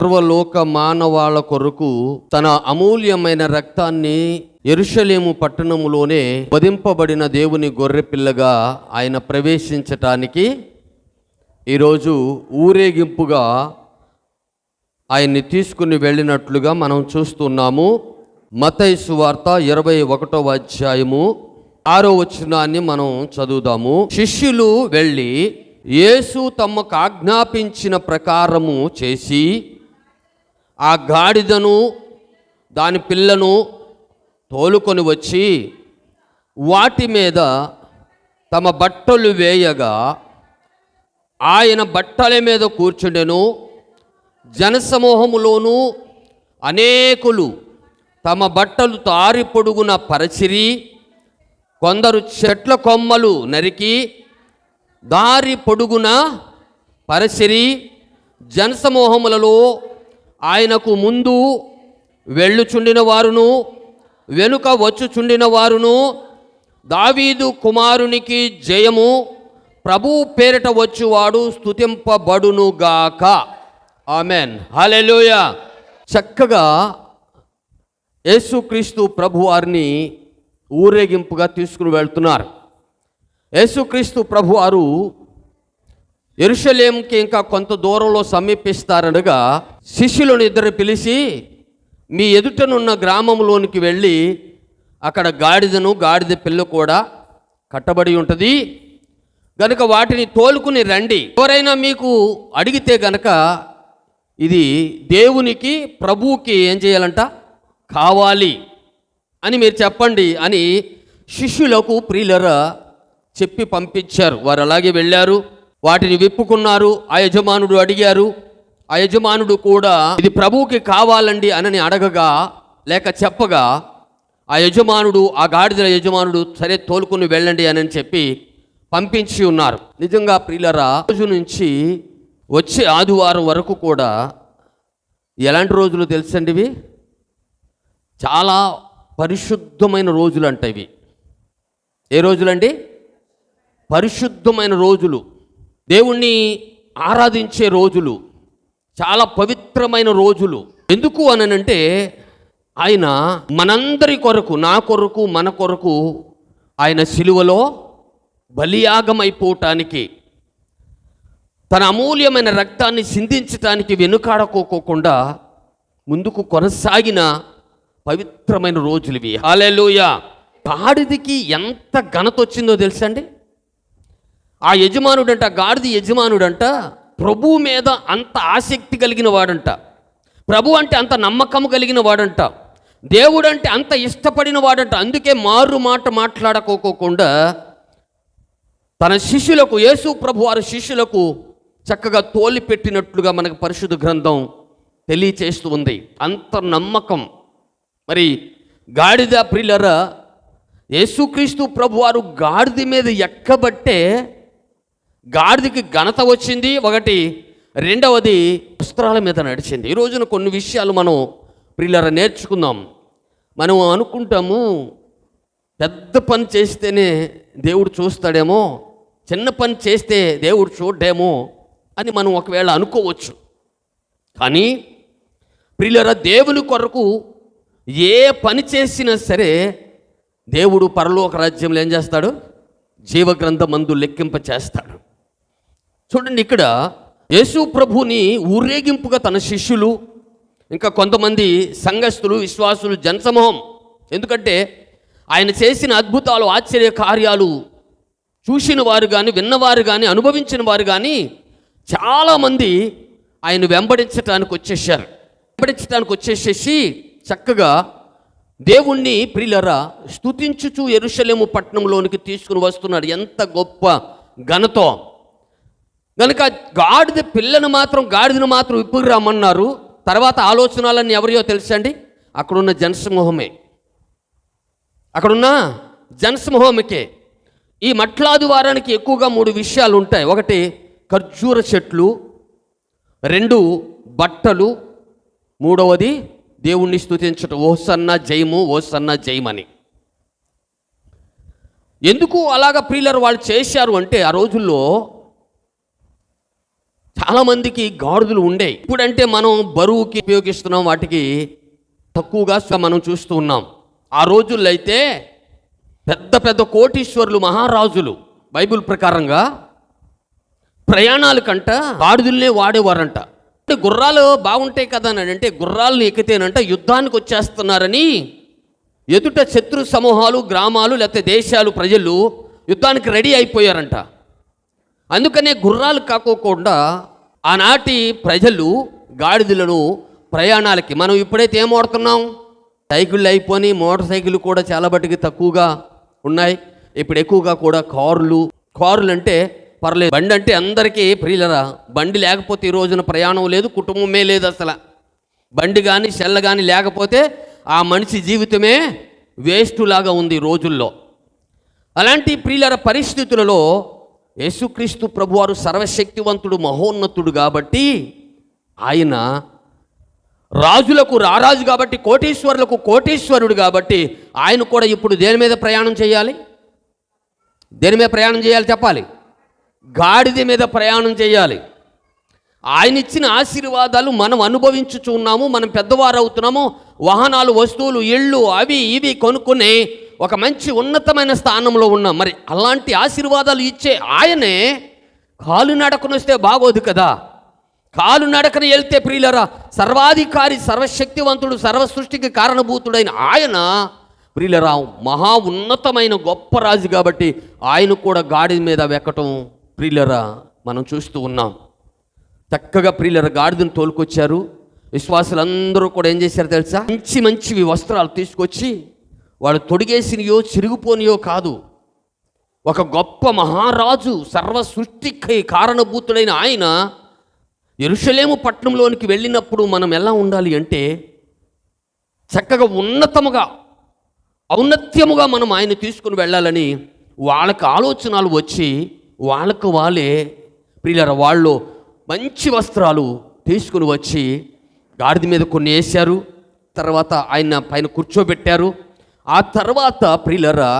సర్వలోక మానవాళ కొరకు తన అమూల్యమైన రక్తాన్ని యెరూషలేము పట్టణములోనే వధింపబడిన దేవుని గొర్రెపిల్లగా ఆయన ప్రవేశించటానికి ఈరోజు ఊరేగింపుగా ఆయన్ని తీసుకుని వెళ్ళినట్లుగా మనం చూస్తున్నాము. మత్తయి సువార్త 21వ అధ్యాయము 6వ వచనాన్ని మనం చదువుదాము. శిష్యులు వెళ్ళి యేసు తమకు ఆజ్ఞాపించిన ప్రకారము చేసి ఆ గాడిదను దాని పిల్లను తోలుకొని వచ్చి వాటి మీద తమ బట్టలు వేయగా ఆయన బట్టల మీద కూర్చుండెను. జనసమూహములోను అనేకులు తమ బట్టలు తారి పొడుగున పరచిరి. కొందరు చెట్ల కొమ్మలు నరికి దారి పొడుగున పరచిరి. జనసమూహములలో ఆయనకు ముందు వెళ్ళుచుండిన వారును వెనుక వచ్చుచుండిన వారును దావీదు కుమారునికి జయము, ప్రభు పేరిట వచ్చువాడు స్తుతింపబడునుగాక. ఆమెన్, హల్లెలూయా. చక్కగా యేసుక్రీస్తు ప్రభు వారిని ఊరేగింపుగా తీసుకుని వెళ్తున్నారు. యేసుక్రీస్తు ప్రభు వారు యెరూషలేముకి ఇంకా కొంత దూరంలో సమీపిస్తారనగా శిష్యులను ఇద్దరు పిలిచి, మీ ఎదుటనున్న గ్రామంలోనికి వెళ్ళి అక్కడ గాడిద పిల్ల కూడా కట్టబడి ఉంటుంది గనుక వాటిని తోలుకుని రండి. ఎవరైనా మీకు అడిగితే గనక ఇది దేవునికి ప్రభువుకి ఏం చేయాలంట, కావాలి అని మీరు చెప్పండి అని శిష్యులకు ప్రియులరా చెప్పి పంపించారు. వారు అలాగే వెళ్ళారు, వాటిని విప్పుకున్నారు. ఆ యజమానుడు అడిగారు. ఆ యజమానుడు కూడా ఇది ప్రభువుకి కావాలండి అని అడగగా లేక చెప్పగా ఆ యజమానుడు, ఆ గాడిదల యజమానుడు సరే తోలుకుని వెళ్ళండి అని చెప్పి పంపించి ఉన్నారు. నిజంగా ప్రియులరా, రోజు నుంచి వచ్చే ఆదివారం వరకు కూడా ఎలాంటి రోజులు తెలుసండి? ఇవి చాలా పరిశుద్ధమైన రోజులు అంట. ఇవి ఏ రోజులండి? పరిశుద్ధమైన రోజులు, దేవుణ్ణి ఆరాధించే రోజులు, చాలా పవిత్రమైన రోజులు. ఎందుకు అనంటే ఆయన మనందరి కొరకు, నా కొరకు, మన కొరకు ఆయన సిలువలో బలియాగమైపోవటానికి, తన అమూల్యమైన రక్తాన్ని సిందించటానికి వెనుకాడకోకుండా ముందుకు కొనసాగిన పవిత్రమైన రోజులు ఇవి. హల్లెలూయా. గాడిదకి ఎంత ఘనత వచ్చిందో తెలుసండి? ఆ యజమానుడంట, గాడిద యజమానుడంట ప్రభు మీద అంత ఆసక్తి కలిగిన వాడంట, ప్రభు అంటే అంత నమ్మకం కలిగిన వాడంట, దేవుడు అంటే అంత ఇష్టపడిన వాడంట. అందుకే మారు మాట మాట్లాడకోకుండా తన శిష్యులకు, యేసు ప్రభు వారి శిష్యులకు చక్కగా తోలిపెట్టినట్లుగా మనకు పరిశుద్ధ గ్రంథం తెలియచేస్తూ ఉంది. అంత నమ్మకం. మరి గాడిద ప్రియులరా, యేసుక్రీస్తు ప్రభు వారు గాడిద మీద ఎక్కబట్టే గాడిదకి ఘనత వచ్చింది ఒకటి, రెండవది వస్త్రాల మీద నడిచింది. ఈ రోజున కొన్ని విషయాలు మనం ప్రియులరా నేర్చుకుందాం. మనం అనుకుంటాము పెద్ద పని చేస్తేనే దేవుడు చూస్తాడేమో, చిన్న పని చేస్తే దేవుడు చూడడేమో అని మనం ఒకవేళ అనుకోవచ్చు. కానీ ప్రియులరా, దేవుని కొరకు ఏ పని చేసినా సరే దేవుడు పరలోక రాజ్యంలో ఏం చేస్తాడు? జీవగ్రంథమందు లెక్కింప చేస్తాడు. చూడండి, ఇక్కడ యేసు ప్రభుని ఊరేగింపుగా తన శిష్యులు, ఇంకా కొంతమంది సంఘస్థులు, విశ్వాసులు, జనసమూహం, ఎందుకంటే ఆయన చేసిన అద్భుతాలు, ఆశ్చర్య కార్యాలు చూసిన వారు కానీ, విన్నవారు కానీ, అనుభవించిన వారు కానీ చాలామంది ఆయన వెంబడించడానికి వచ్చేసేసి చక్కగా దేవుణ్ణి ప్రియులరా స్తుతించుచు యెరూషలేము పట్టణంలోనికి తీసుకుని వస్తున్నాడు. ఎంత గొప్ప ఘనతో! కనుక గాడిదను మాత్రం విప్పుకు రమ్మన్నారు. తర్వాత ఆలోచనలన్నీ ఎవరియో తెలుసండి? అక్కడున్న జనసమూహంకే. ఈ మట్లాది వారానికి ఎక్కువగా 3 విషయాలు ఉంటాయి. ఒకటి ఖర్జూర చెట్లు, 2 బట్టలు, 3వది దేవుణ్ణి స్తుతించటం. ఓసన్న జయమని. ఎందుకు అలాగా ప్రియులరు వాళ్ళు చేశారు అంటే, ఆ రోజుల్లో చాలామందికి గాడిదలు ఉండేవి. ఇప్పుడంటే మనం బరువుకి ఉపయోగిస్తున్నాం, వాటికి తక్కువగా మనం చూస్తూ ఉన్నాం. ఆ రోజుల్లో అయితే పెద్ద పెద్ద కోటీశ్వరులు, మహారాజులు బైబిల్ ప్రకారంగా ప్రయాణాల కంట గాడిదల్నే వాడేవారంట. అంటే గుర్రాలు బాగుంటాయి కదా అని, అంటే గుర్రాలను ఎక్కితేనంట యుద్ధానికి వచ్చేస్తున్నారని ఎదుట శత్రు సమూహాలు, గ్రామాలు, లేకపోతే దేశాలు, ప్రజలు యుద్ధానికి రెడీ అయిపోయారంట. అందుకనే గుర్రాలు కాకోకుండా ఆనాటి ప్రజలు గాడిదలను ప్రయాణాలకి, మనం ఇప్పుడైతే ఏం వాడుతున్నాం, సైకిళ్ళు అయిపోయి మోటార్ సైకిల్ కూడా చాలా బట్టికి తక్కువగా ఉన్నాయి. ఇప్పుడు ఎక్కువగా కూడా కారులు అంటే పర్లేదు. బండి అంటే అందరికీ ప్రియులరా, బండి లేకపోతే ఈ రోజున ప్రయాణం లేదు, కుటుంబమే లేదు. అసలు బండి కానీ సెల్ల కానీ లేకపోతే ఆ మనిషి జీవితమే వేస్ట్ లాగా ఉంది ఈ రోజుల్లో. అలాంటి ప్రియులర పరిస్థితులలో యేసుక్రీస్తు ప్రభువారు సర్వశక్తివంతుడు, మహోన్నతుడు కాబట్టి ఆయన రాజులకు రారాజు కాబట్టి, కోటీశ్వరులకు కోటీశ్వరుడు కాబట్టి ఆయన కూడా ఇప్పుడు దేని మీద ప్రయాణం చేయాలి? దేని మీద ప్రయాణం చేయాలి చెప్పాలి? గాడిద మీద ప్రయాణం చేయాలి. ఆయన ఇచ్చిన ఆశీర్వాదాలు మనం అనుభవించుచు ఉన్నాము. మనం పెద్దవారు అవుతున్నాము. వాహనాలు, వస్తువులు, ఇళ్ళు, అవి ఇవి కొనుక్కుని ఒక మంచి ఉన్నతమైన స్థానంలో ఉన్నాం. మరి అలాంటి ఆశీర్వాదాలు ఇచ్చే ఆయనే కాలు నడకను వస్తే బాగోదు కదా. కాలు నడకను వెళ్తే ప్రియులరా, సర్వాధికారి, సర్వశక్తివంతుడు, సర్వ సృష్టికి కారణభూతుడైన ఆయన ప్రియులరా మహా ఉన్నతమైన గొప్ప రాజు కాబట్టి ఆయన కూడా గాడిద మీద వెక్కటం ప్రియులరా మనం చూస్తూ ఉన్నాం. చక్కగా ప్రియులరా గాడిదను తోలుకొచ్చారు. విశ్వాసులందరూ కూడా ఏం చేశారు తెలుసా? మంచివి వస్త్రాలు తీసుకొచ్చి, వాడు తొడిగేసినయో చిరిగిపోనియో కాదు, ఒక గొప్ప మహారాజు, సర్వ సృష్టికి కారణభూతుడైన ఆయన యెరూషలేము పట్టణంలోనికి వెళ్ళినప్పుడు మనం ఎలా ఉండాలి అంటే చక్కగా ఉన్నతముగా, ఔన్నత్యముగా మనం ఆయన తీసుకుని వెళ్ళాలని వాళ్ళకి ఆలోచనలు వచ్చి వాళ్ళకు వాళ్ళే ప్రియులరా వాళ్ళు మంచి వస్త్రాలు తీసుకుని వచ్చి గాడిద మీద కొన్ని వేశారు. తర్వాత ఆయన పైన కూర్చోబెట్టారు. ఆ తర్వాత ప్రియులరా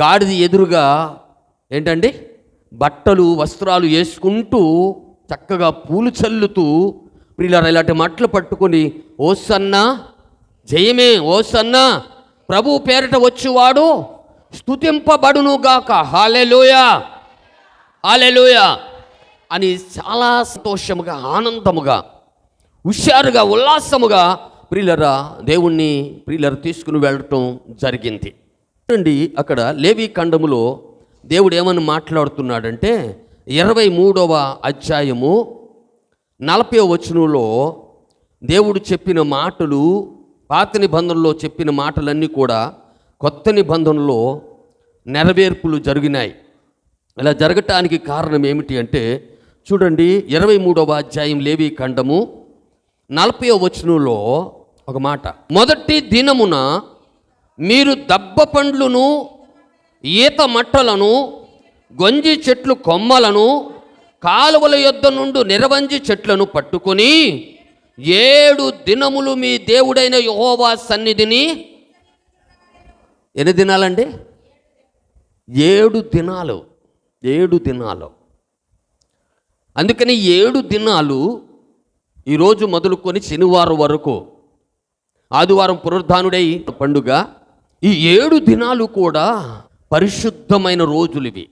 గాడిద ఎదురుగా ఏంటండి బట్టలు, వస్త్రాలు వేసుకుంటూ చక్కగా పూలు చల్లుతూ ప్రియులరా ఇలాంటి మట్టలు పట్టుకొని, ఓసన్నా జయమే, ఓసన్నా ప్రభు పేరిట వచ్చువాడు స్తుతింపబడునుగాక, హల్లెలూయా హల్లెలూయా అని చాలా సంతోషముగా, ఆనందముగా, హుషారుగా, ఉల్లాసముగా ప్రియులరా దేవుణ్ణి ప్రియులరా తీసుకుని వెళ్ళటం జరిగింది. చూడండి అక్కడ లేవి ఖండములో దేవుడు ఏమని మాట్లాడుతున్నాడంటే 23వ అధ్యాయము 40వ వచనంలో దేవుడు చెప్పిన మాటలు, పాత నిబంధనలో చెప్పిన మాటలన్నీ కూడా కొత్త నిబంధనలో నెరవేర్పులు జరిగినాయి. ఇలా జరగటానికి కారణం ఏమిటి అంటే చూడండి 23వ అధ్యాయం లేవి ఖండము 40వ వచనంలో ఒక మాట, మొదటి దినమున మీరు దబ్బ పండ్లును, ఈత మట్టలను, గొంజి చెట్లు కొమ్మలను, కాలువల యొద్ద నుండి నిరవంజి చెట్లను పట్టుకొని 7 దినములు మీ దేవుడైన యెహోవా సన్నిధిని. ఎన్ని దినాలండి? 7 దినాలు. 7 దినాలు. అందుకని 7 దినాలు ఈరోజు మొదలుకొని శనివారం వరకు, ఆదివారం పునరుద్ధానుడై పండుగ, ఈ 7 దినాలు కూడా పరిశుద్ధమైన రోజులు ఇవి.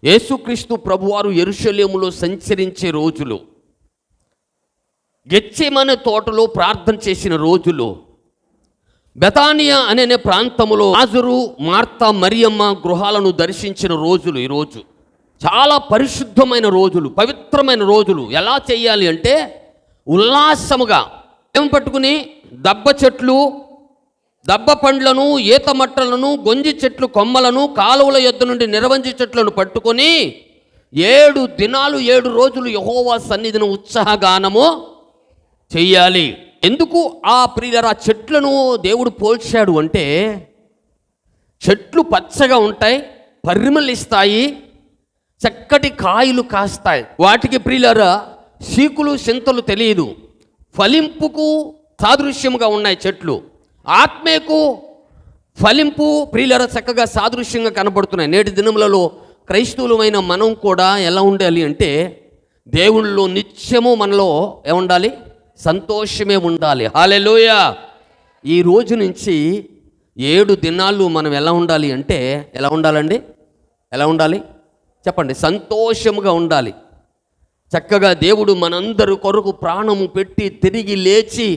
యేసుక్రీస్తు ప్రభువారు యెరూషలేములో సంచరించే రోజులు, గెత్సేమనే తోటలో ప్రార్థన చేసిన రోజులు, బెతానియా అనే ప్రాంతములో లాజరు, మార్తా, మరియమ్మ గృహాలను దర్శించిన రోజులు. ఈరోజు చాలా పరిశుద్ధమైన రోజులు, పవిత్రమైన రోజులు. ఎలా చేయాలి అంటే ఉల్లాసముగా ఏం పట్టుకుని దబ్బ చెట్లు, దబ్బ పండ్లను, ఈత మట్టలను, గొంజి చెట్లు కొమ్మలను, కాలువల యొద్ద నుండి నిరవంజి చెట్లను పట్టుకొని 7 దినాలు 7 రోజులు యెహోవా సన్నిధిని ఉత్సాహగానము చెయ్యాలి. ఎందుకు ఆ ప్రియులరా చెట్లను దేవుడు పోల్చాడు అంటే, చెట్లు పచ్చగా ఉంటాయి, పరిమళిస్తాయి, చక్కటి కాయలు కాస్తాయి. వాటికి ప్రియులరా సీకులు సింతలు తెలియదు, ఫలింపుకు సాదృశ్యముగా ఉన్నాయి చెట్లు. ఆత్మకు ఫలింపు ప్రియులరా చక్కగా సాదృశ్యంగా కనబడుతున్నాయి. నేటి దినములలో క్రైస్తవులమైన మనం కూడా ఎలా ఉండాలి అంటే దేవుళ్ళో నిత్యము మనలో ఏముండాలి? సంతోషమే ఉండాలి. హల్లెలూయా. ఈ రోజు నుంచి 7 దినాలు మనం ఎలా ఉండాలి అంటే, ఎలా ఉండాలండి? ఎలా ఉండాలి చెప్పండి? సంతోషముగా ఉండాలి. చక్కగా దేవుడు మనందరి కొరకు ప్రాణము పెట్టి తిరిగి లేచి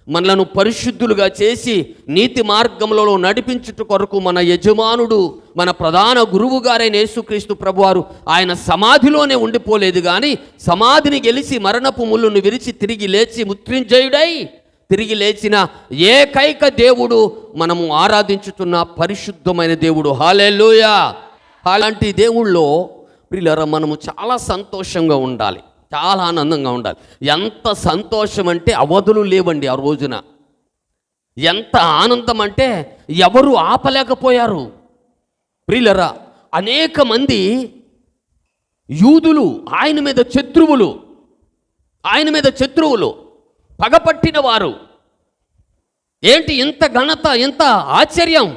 మనలను పరిశుద్ధులుగా చేసి నీతి మార్గంలో నడిపించుట కొరకు మన యజమానుడు, మన ప్రధాన గురువు గారైన యేసుక్రీస్తు ప్రభువారు ఆయన సమాధిలోనే ఉండిపోలేదు, కానీ సమాధిని గెలిచి మరణపు ముళ్ళును విరిచి తిరిగి లేచి మృత్యుంజయుడై తిరిగి లేచిన ఏకైక దేవుడు మనము ఆరాధించుతున్న పరిశుద్ధమైన దేవుడు. హల్లెలూయా. అలాంటి దేవుళ్ళో ప్రియులారా మనము చాలా సంతోషంగా ఉండాలి, చాలా ఆనందంగా ఉండాలి. ఎంత సంతోషం అంటే అవధులు లేవండి ఆ రోజున. ఎంత ఆనందం అంటే ఎవరు ఆపలేకపోయారు. ప్రియులారా, అనేక మంది యూదులు ఆయన మీద శత్రువులు, పగపట్టిన వారు. ఏంటి ఇంత ఘనత, ఇంత ఆశ్చర్యం!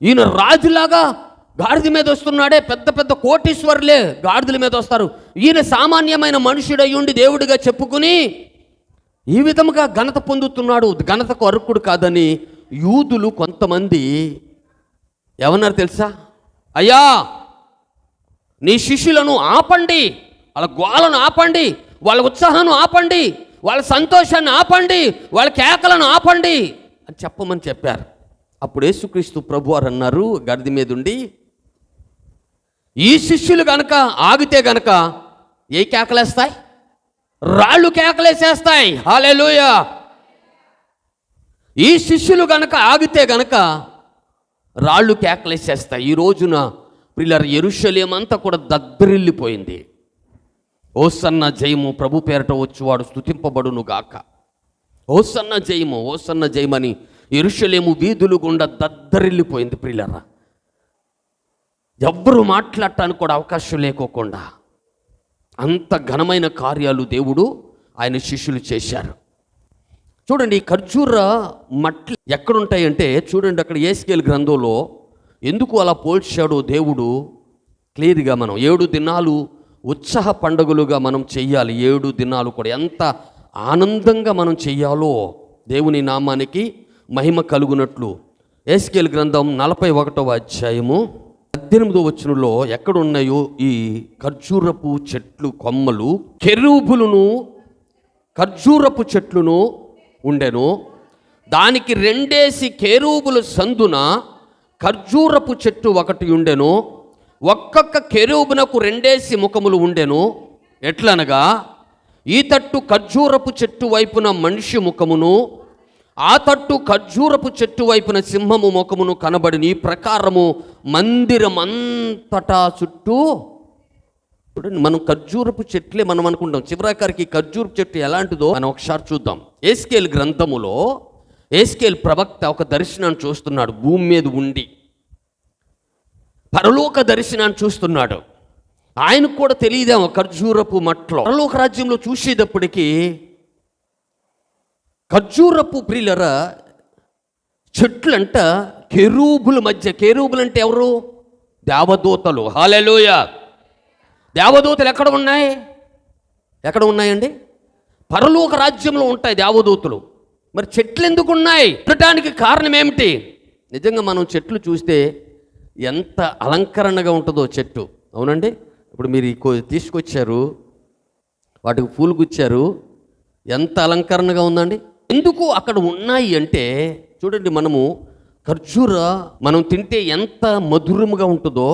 ఈయన రాజులాగా గాడిద మీద వస్తున్నాడే, పెద్ద పెద్ద కోటీశ్వరులే గాడిదల మీద వస్తారు, ఈయన సామాన్యమైన మనుషుడై ఉండి దేవుడిగా చెప్పుకుని ఈ విధముగా ఘనత పొందుతున్నాడు, ఘనతకు అర్హుడు కాదని యూదులు కొంతమంది ఏమన్నారు తెలుసా? అయ్యా, నీ శిష్యులను ఆపండి, వాళ్ళ గోలను ఆపండి, వాళ్ళ ఉత్సాహాన్ని ఆపండి, వాళ్ళ సంతోషాన్ని ఆపండి, వాళ్ళ కేకలను ఆపండి అని చెప్పమని చెప్పారు. అప్పుడు యేసుక్రీస్తు ప్రభువారు అన్నారు గాడిద మీద ఉండి, ఈ శిష్యులు గనక ఆగితే గనక ఏ కేకలేస్తాయి? రాళ్ళు కేకలేసేస్తాయి. హల్లెలూయా. ఈ శిష్యులు గనక ఆగితే గనక రాళ్ళు కేకలేసేస్తాయి. ఈ రోజున ప్రియులారా యెరూషలేము అంతా కూడా దద్దరిల్లిపోయింది. హోసన్న జయము, ప్రభు పేరట వచ్చువాడు స్తుతింపబడును గాక. హోసన్న జయమని యెరూషలేము వీధులు గుండా దద్దరిల్లిపోయింది. ప్రియులారా, ఎవ్వరూ మాట్లాడటానికి కూడా అవకాశం లేకోకుండా అంత ఘనమైన కార్యాలు దేవుడు ఆయన శిష్యులు చేశారు. చూడండి, ఖర్జూర మట్లు ఎక్కడుంటాయంటే చూడండి, అక్కడ యేస్కేలు గ్రంథంలో ఎందుకు అలా పోల్చాడో దేవుడు క్లియర్గా. మనం 7 దినాలు ఉత్సాహ పండుగలుగా మనం చెయ్యాలి. 7 దినాలు కూడా ఎంత ఆనందంగా మనం చెయ్యాలో దేవుని నామానికి మహిమ కలుగునట్లు. యేస్కేలు గ్రంథం 41వ అధ్యాయము 18వ వచనంలో ఎక్కడున్నాయో ఈ ఖర్జూరపు చెట్లు కొమ్మలు, కెరూబులను ఖర్జూరపు చెట్లును ఉండెను, దానికి 2 కెరూబుల సందున ఖర్జూరపు చెట్టు ఒకటి ఉండెను, ఒక్కొక్క కెరూబునకు 2 ముఖములు ఉండెను. ఎట్లనగా ఈ తట్టు ఖర్జూరపు చెట్టు వైపున మనిషి ముఖమును, ఆ తట్టు ఖర్జూరపు చెట్టు వైపున సింహము ముఖమును కనబడిన. ఈ ప్రకారము మందిరం అంతటా చుట్టూ. చూడండి, మనం ఖర్జూరపు చెట్లే మనం అనుకుంటాం, చివరాఖరికి ఖర్జూరపు చెట్టు ఎలాంటిదో మనం ఒకసారి చూద్దాం. యేస్కేలు గ్రంథములో యేస్కేలు ప్రవక్త ఒక దర్శనాన్ని చూస్తున్నాడు. భూమి మీద ఉండి పరలోక దర్శనాన్ని చూస్తున్నాడు. ఆయనకు కూడా తెలియదేమో ఖర్జూరపు మట్లో పరలోక రాజ్యంలో చూసేటప్పటికీ ఖర్జూరపు ప్రియులరా చెట్లంట కెరూబుల మధ్య. కెరూబులు అంటే ఎవరు? దేవదూతలు. హల్లెలూయా. దేవదూతలు ఎక్కడ ఉన్నాయండి? పరలోక రాజ్యంలో ఉంటాయి దేవదూతలు. మరి చెట్లు ఎందుకు ఉన్నాయి? ఉండటానికి కారణం ఏమిటి? నిజంగా మనం చెట్లు చూస్తే ఎంత అలంకరణగా ఉంటుందో చెట్టు, అవునండి. ఇప్పుడు మీరు తీసుకొచ్చారు, వాటికి పూలు గుచ్చారు, ఎంత అలంకరణగా ఉందండి. ఎందుకు అక్కడ ఉన్నాయి అంటే చూడండి, ఖర్జూర మనం తింటే ఎంత మధురముగా ఉంటుందో,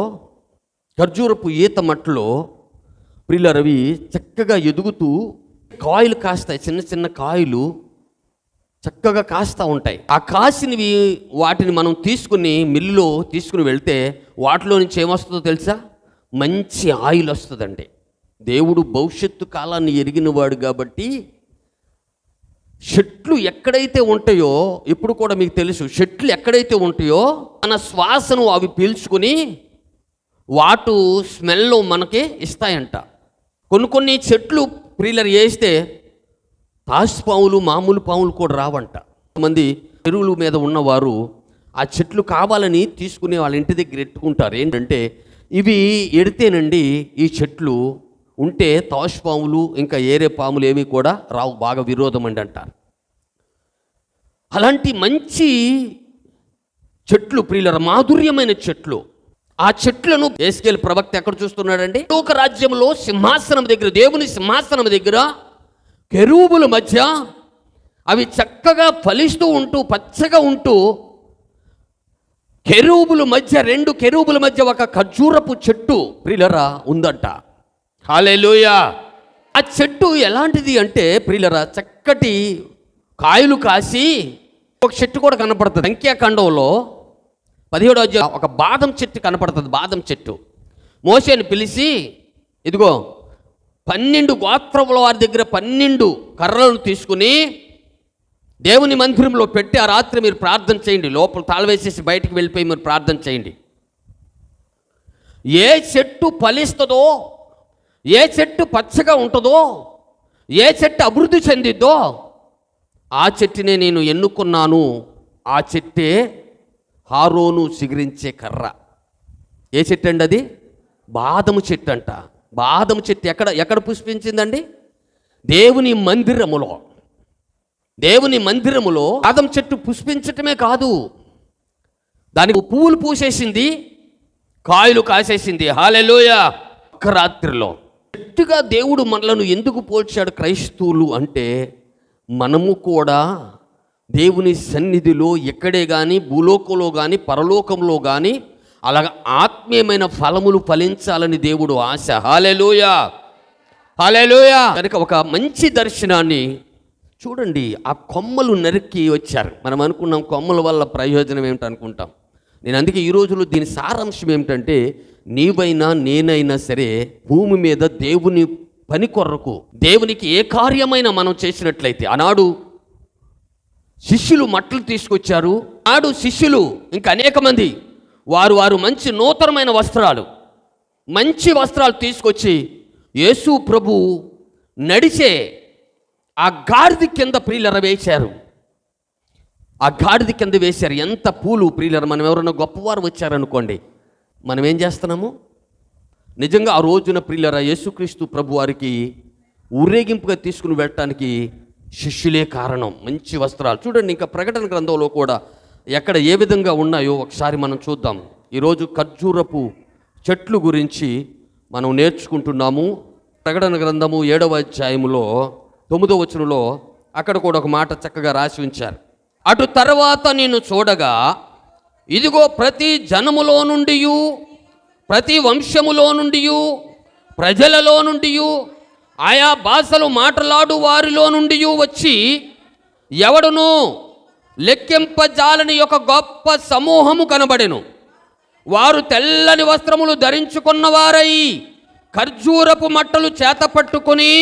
ఖర్జూరపు ఈత మట్లో ప్రియులారా అవి చక్కగా ఎదుగుతూ కాయలు కాస్తాయి, చిన్న చిన్న కాయలు చక్కగా కాస్తూ ఉంటాయి. ఆ కాసినవి వాటిని మనం తీసుకుని మిల్లులో తీసుకుని వెళ్తే వాటిలో నుంచి ఏమొస్తుందో తెలుసా? మంచి ఆయిల్ వస్తుందండి. దేవుడు భవిష్యత్తు కాలాన్ని ఎరిగినవాడు కాబట్టి చెట్లు ఎక్కడైతే ఉంటాయో, ఇప్పుడు కూడా మీకు తెలుసు, చెట్లు ఎక్కడైతే ఉంటాయో మన శ్వాసను అవి పీల్చుకుని వాటు స్మెల్ మనకి ఇస్తాయంట. కొన్ని చెట్లు ప్రియులర్ వేస్తే తాసుపాములు, మామూలు పాములు కూడా రావంట. కొంతమంది చెరువుల మీద ఉన్నవారు ఆ చెట్లు కావాలని తీసుకుని వాళ్ళ ఇంటి దగ్గర ఎట్టుకుంటారు. ఏంటంటే ఇవి ఎడితేనండి ఈ చెట్లు ఉంటే తాష్పాములు ఇంకా ఏరే పాములు ఏమీ కూడా రావు, బాగా విరోధం అంటారు. అలాంటి మంచి చెట్లు ప్రియులరా, మాధుర్యమైన చెట్లు. ఆ చెట్లను యేసయ్య ప్రవక్త ఎక్కడ చూస్తున్నాడండి? ఒక రాజ్యంలో సింహాసనం దగ్గర, దేవుని సింహాసనం దగ్గర కెరూబుల మధ్య అవి చక్కగా ఫలిస్తూ ఉంటూ పచ్చగా ఉంటూ, కెరూబుల మధ్య, రెండు కెరూబుల మధ్య ఒక ఖర్జూరపు చెట్టు ప్రియులరా ఉందంట. హల్లెలూయా. ఆ చెట్టు ఎలాంటిది అంటే ప్రియులరా, చక్కటి కాయలు కాసి ఒక చెట్టు కూడా కనపడుతుంది. సంఖ్యాకాండంలో 17వ అధ్యాయం ఒక బాదం చెట్టు కనపడుతుంది. బాదం చెట్టు. మోషేని పిలిచి, ఇదిగో 12 గోత్రముల వారి దగ్గర 12 కర్రలను తీసుకుని దేవుని మందిరంలో పెట్టి ఆ రాత్రి మీరు ప్రార్థన చేయండి. లోపల తాళవేసేసి బయటికి వెళ్ళిపోయి మీరు ప్రార్థన చేయండి. ఏ చెట్టు ఫలిస్తుందో, ఏ చెట్టు పచ్చగా ఉంటుందో, ఏ చెట్టు అభివృద్ధి చెందిద్దో ఆ చెట్టునే నేను ఎన్నుకున్నాను. ఆ చెట్టే హారోను చిగురించే కర్ర. ఏ చెట్టు అండి అది? బాదము చెట్టు అంట. బాదము చెట్టు ఎక్కడ పుష్పించిందండి? దేవుని మందిరములో. దేవుని మందిరములో బాదం చెట్టు పుష్పించటమే కాదు, దానికి పువ్వులు పూసేసింది, కాయలు కాసేసింది. హల్లెలూయా. ఒక్క రాత్రిలో చెట్టుగా దేవుడు మనలను ఎందుకు పోల్చాడు క్రైస్తవులు అంటే, మనము కూడా దేవుని సన్నిధిలో ఎక్కడే కానీ, భూలోకంలో కానీ, పరలోకంలో కానీ అలాగ ఆత్మీయమైన ఫలములు ఫలించాలని దేవుడు ఆశ. హల్లెలూయా, హల్లెలూయా. కనుక ఒక మంచి దర్శనాన్ని చూడండి. ఆ కొమ్మలు నరికి వచ్చారు. మనం అనుకున్నాం కొమ్మల వల్ల ప్రయోజనం ఏమిటనుకుంటాం. నేను అందుకే ఈ రోజులో దీని సారాంశం ఏమిటంటే, నీవైనా నేనైనా సరే భూమి మీద దేవుని పని కొరకు, దేవునికి ఏ కార్యమైనా మనం చేసినట్లయితే, ఆనాడు శిష్యులు మట్టలు తీసుకొచ్చారు. ఆనాడు శిష్యులు ఇంకా అనేక మంది వారు మంచి నూతనమైన వస్త్రాలు, మంచి వస్త్రాలు తీసుకొచ్చి యేసు ప్రభు నడిచే ఆ గాడిద కింద ప్రియులర వేశారు. ఆ గాడిద కింద వేశారు. ఎంత పూలు ప్రియులర. మనం ఎవరైనా గొప్పవారు వచ్చారనుకోండి, మనం ఏం చేస్తున్నాము? నిజంగా ఆ రోజున ప్రియులర యేసుక్రీస్తు ప్రభు వారికి ఊరేగింపుగా తీసుకుని వెళ్ళటానికి శిష్యులే కారణం. మంచి వస్త్రాలు చూడండి. ఇంకా ప్రకటన గ్రంథంలో కూడా ఎక్కడ ఏ విధంగా ఉన్నాయో ఒకసారి మనం చూద్దాం. ఈరోజు ఖర్జూరపు చెట్లు గురించి మనం నేర్చుకుంటున్నాము. ప్రకటన గ్రంథము 7వ అధ్యాయములో 9వ వచనంలో అక్కడ కూడా ఒక మాట చక్కగా రాసి ఉంచారు. అటు తర్వాత నేను చూడగా, ఇదిగో ప్రతి జనములో నుండి, ప్రతి వంశములో నుండి, ప్రజలలో నుండి, ఆయా భాషలు మాట్లాడు వారిలో నుండి వచ్చి ఎవడును లెక్కింపజాలని ఒక గొప్ప సమూహము కనబడెను. వారు తెల్లని వస్త్రములు ధరించుకున్నవారై ఖర్జూరపు మట్టలు చేత పట్టుకొని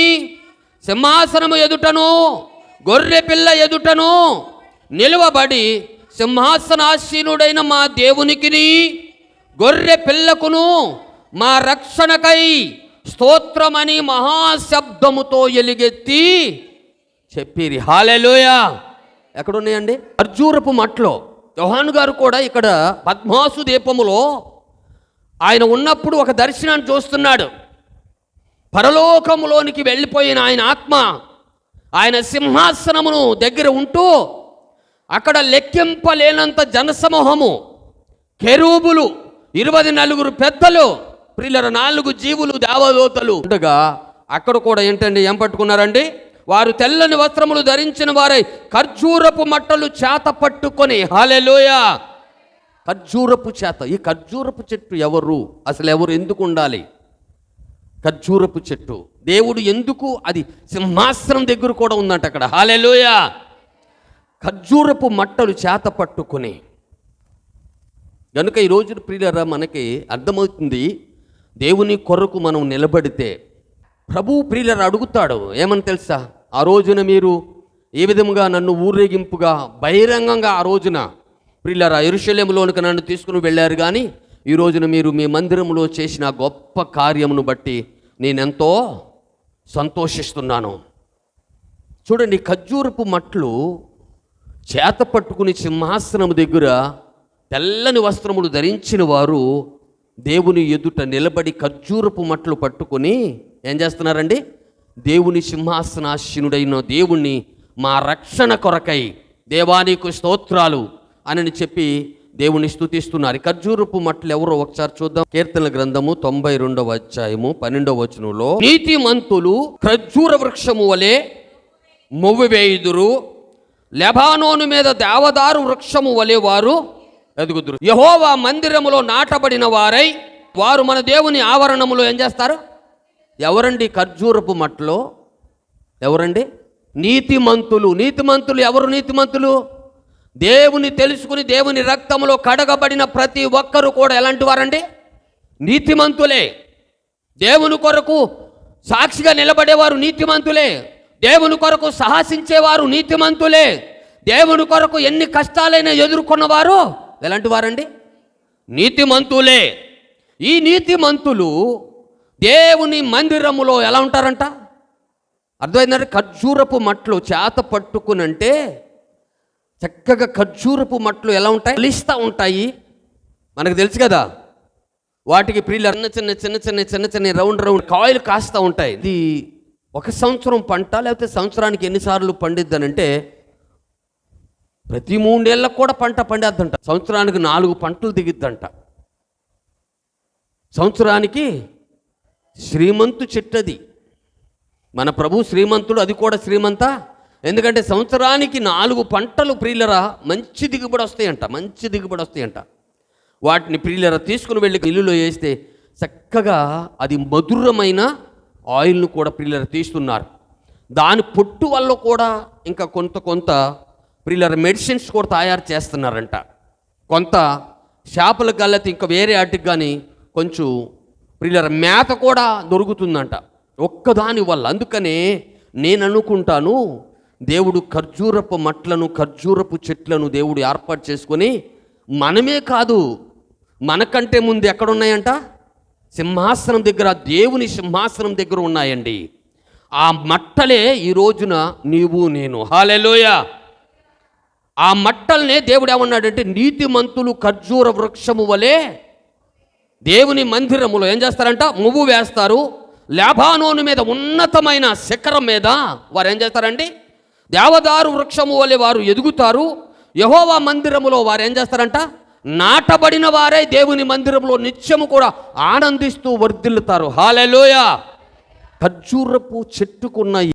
సింహాసనము ఎదుటను గొర్రె పిల్ల ఎదుటను నిలువబడి, సింహాసనాసీనుడైన మా దేవునికిని గొర్రె పిల్లకును మా రక్షణకై స్తోత్రమని మహాశబ్దముతో ఎలుగెత్తి చెప్పిరి. హల్లెలూయా. ఎక్కడున్నాయండి? ఖర్జూరపు మట్టలో. యోహాను గారు కూడా ఇక్కడ పద్మాసు దీపములో ఆయన ఉన్నప్పుడు ఒక దర్శనాన్ని చూస్తున్నాడు. పరలోకములోనికి వెళ్ళిపోయిన ఆయన ఆత్మ ఆయన సింహాసనమును దగ్గర ఉంటూ అక్కడ లెక్కింపలేనంత జనసమూహము, కెరూబులు, 24 పెద్దలు, ప్రియులర 4 జీవులు, దేవదూతలు ఉండగా అక్కడ కూడా ఏంటండి ఏం పట్టుకున్నారండి? వారు తెల్లని వస్త్రములు ధరించిన వారై ఖర్జూరపు మట్టలు చేత పట్టుకొని. హల్లెలూయా. ఖర్జూరపు చేత. ఈ ఖర్జూరపు చెట్టు ఎవరు? అసలు ఎవరు? ఎందుకు ఉండాలి ఖర్జూరపు చెట్టు? దేవుడు ఎందుకు? అది సింహాసనం దగ్గర కూడా ఉందంట అక్కడ. హల్లెలూయా. ఖర్జూరపు మట్టలు చేత పట్టుకొని. కనుక ఈ రోజు ప్రియులరా మనకి అర్థమవుతుంది, దేవుని కొరకు మనం నిలబడితే ప్రభు ప్రియులరా అడుగుతాడు. ఏమని తెలుసా? ఆ రోజున మీరు ఏ విధముగా నన్ను ఊరేగింపుగా బహిరంగంగా ఆ రోజున ప్రియులరా యెరూషలేములోనికి నన్ను తీసుకుని వెళ్ళారు, కానీ ఈ రోజున మీరు మీ మందిరంలో చేసిన గొప్ప కార్యమును బట్టి నేనెంతో సంతోషిస్తున్నాను. చూడండి, ఖర్జూరపు మట్లు చేత పట్టుకుని సింహాసనము దగ్గర తెల్లని వస్త్రములు ధరించిన వారు దేవుని ఎదుట నిలబడి ఖర్జూరపు మట్లు పట్టుకొని ఏం చేస్తున్నారండి? దేవుని సింహాసనాసీనుడైన దేవుణ్ణి మా రక్షణ కొరకై దేవానికి స్తోత్రాలు అని చెప్పి దేవుని స్తుతిస్తున్నారు. ఖర్జూరపు మట్టలు ఎవరో ఒకసారి చూద్దాం. కీర్తనల గ్రంథము 92వ అధ్యాయము 12వ వచనంలో, నీతిమంతులు ఖర్జూర వృక్షము వలె మొవ్వువేయుదురు, లెబానోను మీద దేవదారు వృక్షము వలె వారు ఎదుగుదురు. యెహోవా మందిరములో నాటబడిన వారై వారు మన దేవుని ఆవరణములో ఏం చేస్తారు? ఎవరండి ఖర్జూరపు మట్టలో? ఎవరండి? నీతిమంతులు. నీతిమంతులు ఎవరు? నీతిమంతులు దేవుని తెలుసుకుని దేవుని రక్తములో కడగబడిన ప్రతి ఒక్కరు కూడా ఎలాంటి వారండి? నీతిమంతులే. దేవుని కొరకు సాక్షిగా నిలబడేవారు నీతిమంతులే. దేవుని కొరకు సాహసించేవారు నీతిమంతులే. దేవుని కొరకు ఎన్ని కష్టాలైనా ఎదుర్కొన్నవారు ఎలాంటి వారండి? నీతిమంతులే. ఈ నీతిమంతులు దేవుని మందిరములో ఎలా ఉంటారంట? అర్థమైందంటే ఖర్జూరపు మట్లు చేత పట్టుకునంటే చక్కగా ఖర్జూరపు మట్లు ఎలా ఉంటాయి? ఫలిస్తూ ఉంటాయి. మనకు తెలుసు కదా, వాటికి ప్రియులు చిన్న చిన్న చిన్న చిన్న చిన్న రౌండ్ రౌండ్ కాయలు కాస్తూ ఉంటాయి. ఇది ఒక సంవత్సరం పంట, లేకపోతే సంవత్సరానికి ఎన్నిసార్లు పండిద్దనంటే ప్రతి 3 ఏళ్ళకు కూడా పంట పండేద్దంట. సంవత్సరానికి 4 పంటలు దిగిద్దంట. సంవత్సరానికి శ్రీమంతు చెట్టది. మన ప్రభు శ్రీమంతుడు, అది కూడా శ్రీమంత. ఎందుకంటే సంవత్సరానికి 4 పంటలు ప్రియులరా మంచి దిగుబడి వస్తాయంట. మంచి దిగుబడి వస్తాయంట. వాటిని ప్రియులరా తీసుకుని వెళ్ళి ఇల్లులో వేస్తే చక్కగా అది మధురమైన ఆయిల్ను కూడా ప్రియులరా తీస్తున్నారు. దాని పొట్టు వల్ల కూడా ఇంకా కొంత ప్రియులరా మెడిసిన్స్ కూడా తయారు చేస్తున్నారంట. కొంత చేపల గల్లతి ఇంకా వేరే వాటికి కానీ కొంచెం ప్రియులరా మేత కూడా దొరుకుతుందంట ఒక్కదాని వల్ల. అందుకనే నేను అనుకుంటాను, దేవుడు ఖర్జూరపు మట్లను, ఖర్జూరపు చెట్లను దేవుడు ఏర్పాటు చేసుకొని మనమే కాదు, మనకంటే ముందు ఎక్కడున్నాయంట? సింహాసనం దగ్గర, దేవుని సింహాసనం దగ్గర ఉన్నాయండి. ఆ మట్టలే ఈ రోజున నీవు నేను. హల్లెలూయా. ఆ మట్టల్నే దేవుడు ఏమన్నాడంటే, నీతిమంతులు ఖర్జూర వృక్షము వలె దేవుని మందిరములో ఏం చేస్తారంట? మువ్వు వేస్తారు. లెబానోను మీద ఉన్నతమైన శిఖరం మీద వారు ఏం చేస్తారండి? దేవదారు వృక్షము వలె వారు ఎదుగుతారు. యెహోవా మందిరములో వారు ఏం చేస్తారంట? నాటబడిన వారే దేవుని మందిరంలో నిత్యము కూడా ఆనందిస్తూ వర్ధిల్లుతారు. హల్లెలూయా. ఖర్జూరపు చెట్టుకున్న